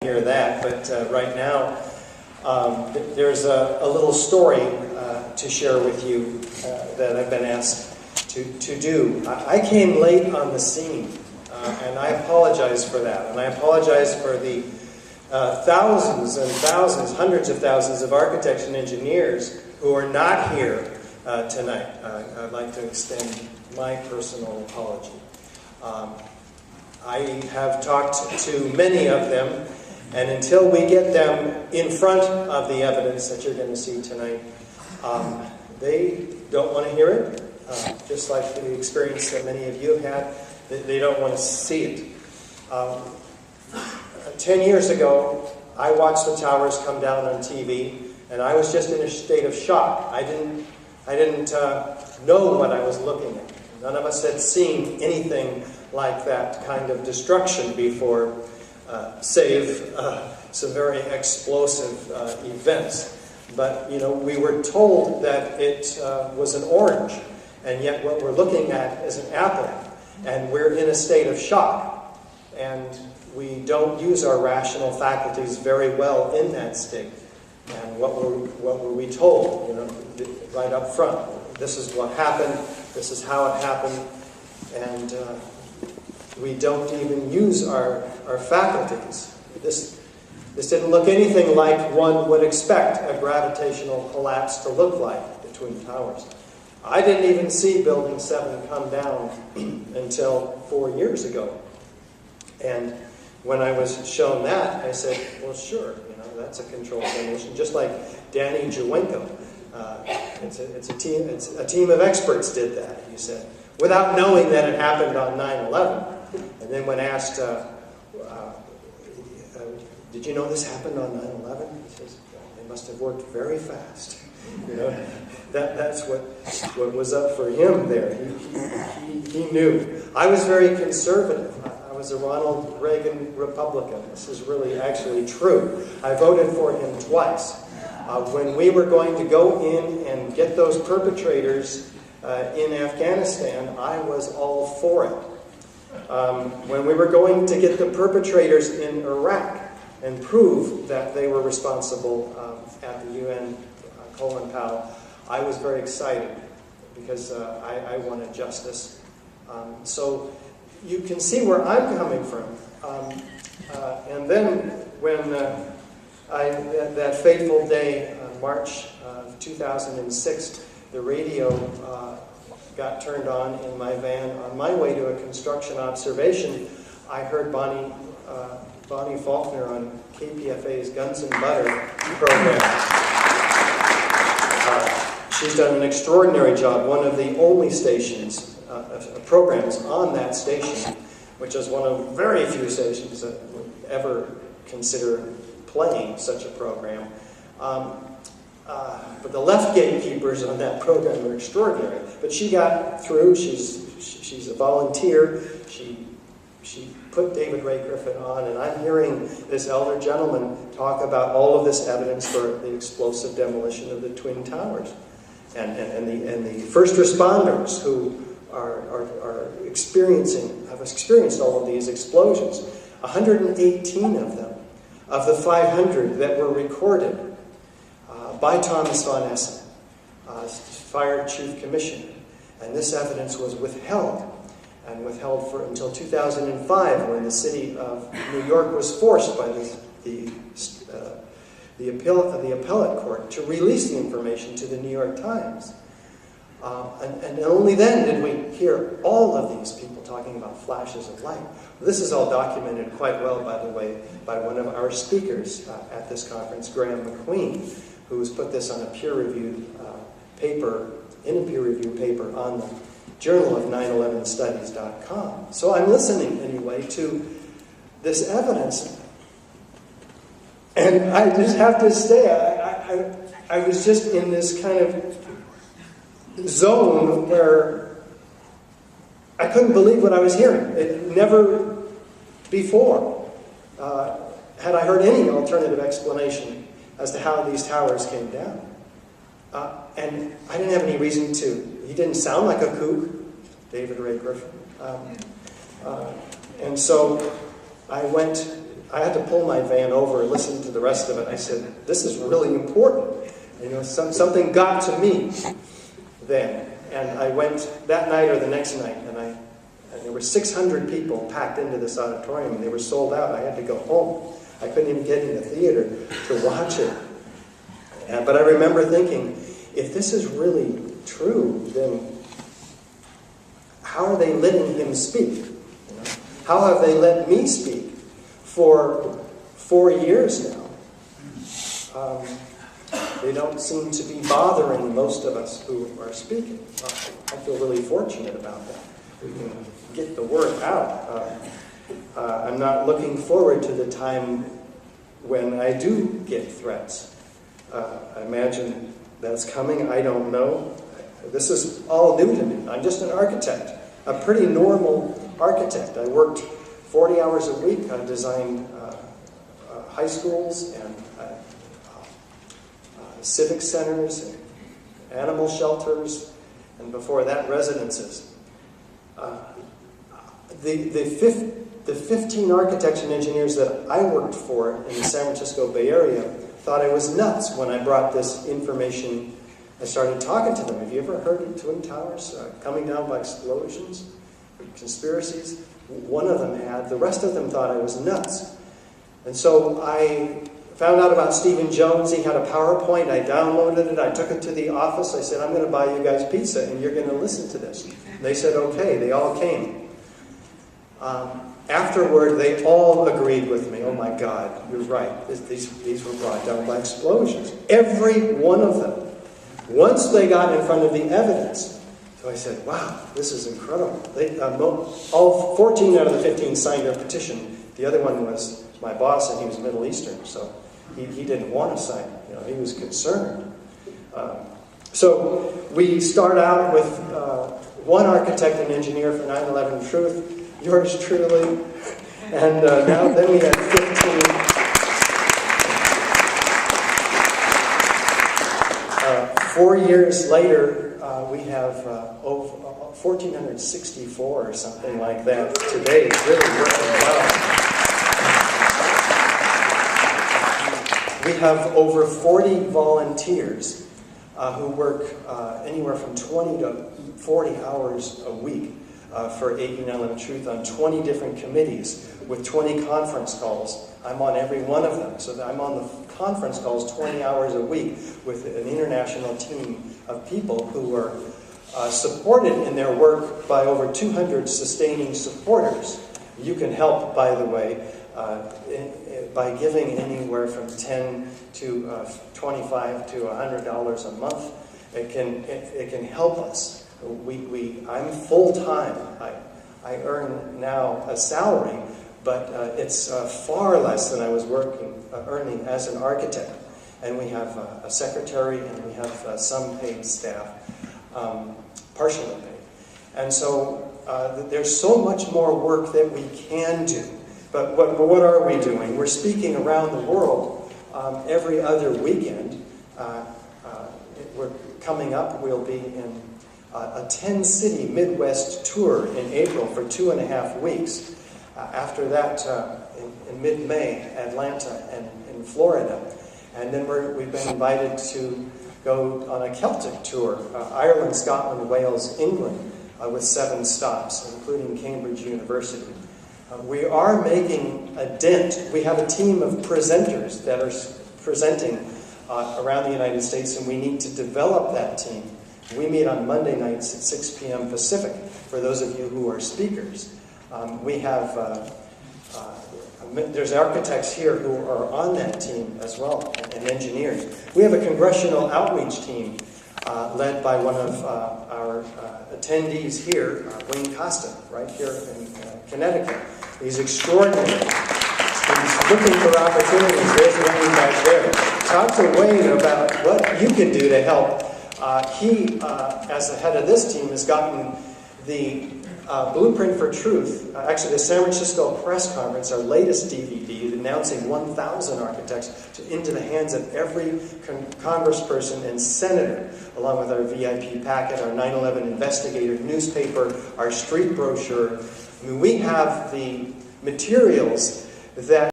Hear that, but right now there's a little story to share with you that I've been asked to do. I came late on the scene, and I apologize for that, and I apologize for the thousands and thousands, hundreds of thousands of architects and engineers who are not here tonight. I'd like to extend my personal apology. I have talked to many of them, and until we get them in front of the evidence that you're going to see tonight, they don't want to hear it, just like the experience that many of you have had. They don't want to see it. 10 years ago, I watched the towers come down on TV, and I was just in a state of shock. I didn't know what I was looking at. None of us had seen anything like that kind of destruction before, save some very explosive events. But, you know, we were told that it was an orange, and yet what we're looking at is an apple, and we're in a state of shock, and we don't use our rational faculties very well in that state. And what were we told, you know, right up front? This is what happened, this is how it happened, and we don't even use our faculties. This didn't look anything like one would expect a gravitational collapse to look like between towers. I didn't even see Building 7 come down until 4 years ago. And when I was shown that, I said, well, sure, you know, that's a controlled demolition, just like Danny Jawenko. It's a team of experts did that, he said, without knowing that it happened on 9/11. And then when asked, did you know this happened on 9/11? He says, they must have worked very fast. You know, that's what was up for him there. He knew. I was very conservative. I was a Ronald Reagan Republican. This is really actually true. I voted for him twice. When we were going to go in and get those perpetrators in Afghanistan, I was all for it. When we were going to get the perpetrators in Iraq and prove that they were responsible at the UN Colin Powell, I was very excited because I wanted justice. So you can see where I'm coming from. And then when that fateful day, March of 2006, the radio got turned on in my van on my way to a construction observation. I heard Bonnie Faulkner on KPFA's Guns and Butter program. She's done an extraordinary job. One of the only stations, programs on that station, which is one of very few stations that would ever consider playing such a program. But the left gatekeepers on that program are extraordinary. But she got through. She's a volunteer. She put David Ray Griffin on, and I'm hearing this elder gentleman talk about all of this evidence for the explosive demolition of the Twin Towers, and the first responders who have experienced all of these explosions. 118 of them, of the 500 that were recorded by Thomas von Essen, fired chief commissioner, and this evidence was withheld. And withheld until 2005, when the city of New York was forced by the appellate court to release the information to the New York Times. And only then did we hear all of these people talking about flashes of light. This is all documented quite well, by the way, by one of our speakers at this conference, Graham McQueen, who's put this on a peer-reviewed paper, on the Journal of 9/11studies.com. So I'm listening anyway to this evidence, and I just have to say, I was just in this kind of zone where I couldn't believe what I was hearing. It never before had I heard any alternative explanation as to how these towers came down. And I didn't have any reason to. He didn't sound like a kook, David Ray Griffin. And so I went I had to pull my van over and listen to the rest of it. I said, this is really important. Something got to me then. And I went that night or the next night, and there were 600 people packed into this auditorium, and they were sold out. I had to go home. I couldn't even get in the theater to watch it. But I remember thinking, if this is really true, then how are they letting him speak? How have they let me speak for 4 years now? They don't seem to be bothering most of us who are speaking. I feel really fortunate about that. We can get the word out. I'm not looking forward to the time when I do get threats. I imagine that's coming. I don't know. This is all new to me. I'm just an architect, a pretty normal architect. I worked 40 hours a week. I designed high schools and civic centers and animal shelters, and before that, residences. The 15 architects and engineers that I worked for in the San Francisco Bay Area thought I was nuts when I brought this information. I started talking to them. Have you ever heard of Twin Towers coming down by explosions? Conspiracies? One of them had. The rest of them thought I was nuts. And so I found out about Stephen Jones. He had a PowerPoint. I downloaded it. I took it to the office. I said, I'm going to buy you guys pizza, and you're going to listen to this. And they said, okay. They all came. Afterward, they all agreed with me. Oh my God, you're right. These were brought down by explosions. Every one of them. Once they got in front of the evidence. So I said, wow, this is incredible. All 14 out of the 15 signed their petition. The other one was my boss, and he was Middle Eastern, so he didn't want to sign it. He was concerned. So we start out with one architect and engineer for 9/11 Truth, yours truly, and then we had 15. 4 years later, we have over 1,464 or something like that today. It's really working well. We have over 40 volunteers who work anywhere from 20 to 40 hours a week for 9/11 Truth on 20 different committees with 20 conference calls. I'm on every one of them. So I'm on the conference calls 20 hours a week with an international team of people who are supported in their work by over 200 sustaining supporters. You can help, by the way, by giving anywhere from $10 to $25 to $100 a month. It can help us. I'm full-time. I earn now a salary, but it's far less than I was earning as an architect. And we have a secretary, and we have some paid staff, partially paid. And so there's so much more work that we can do. But what are we doing? We're speaking around the world every other weekend. We're coming up. We'll be in a 10-city Midwest tour in April for 2.5 weeks. After that, in mid-May, Atlanta and in Florida. And then we've been invited to go on a Celtic tour, Ireland, Scotland, Wales, England, with 7 stops, including Cambridge University. We are making a dent. We have a team of presenters that are presenting around the United States, and we need to develop that team. We meet on Monday nights at 6 p.m. Pacific, for those of you who are speakers. We have, there's architects here who are on that team as well, and engineers. We have a congressional outreach team led by one of our attendees here, Wayne Costa, right here in Connecticut. He's extraordinary. He's looking for opportunities. There's Wayne back there. Talk to Wayne about what you can do to help. He, as the head of this team, has gotten the Blueprint for Truth, actually the San Francisco Press Conference, our latest DVD, announcing 1,000 architects into the hands of every congressperson and senator, along with our VIP packet, our 9/11 investigator newspaper, our street brochure. I mean, we have the materials that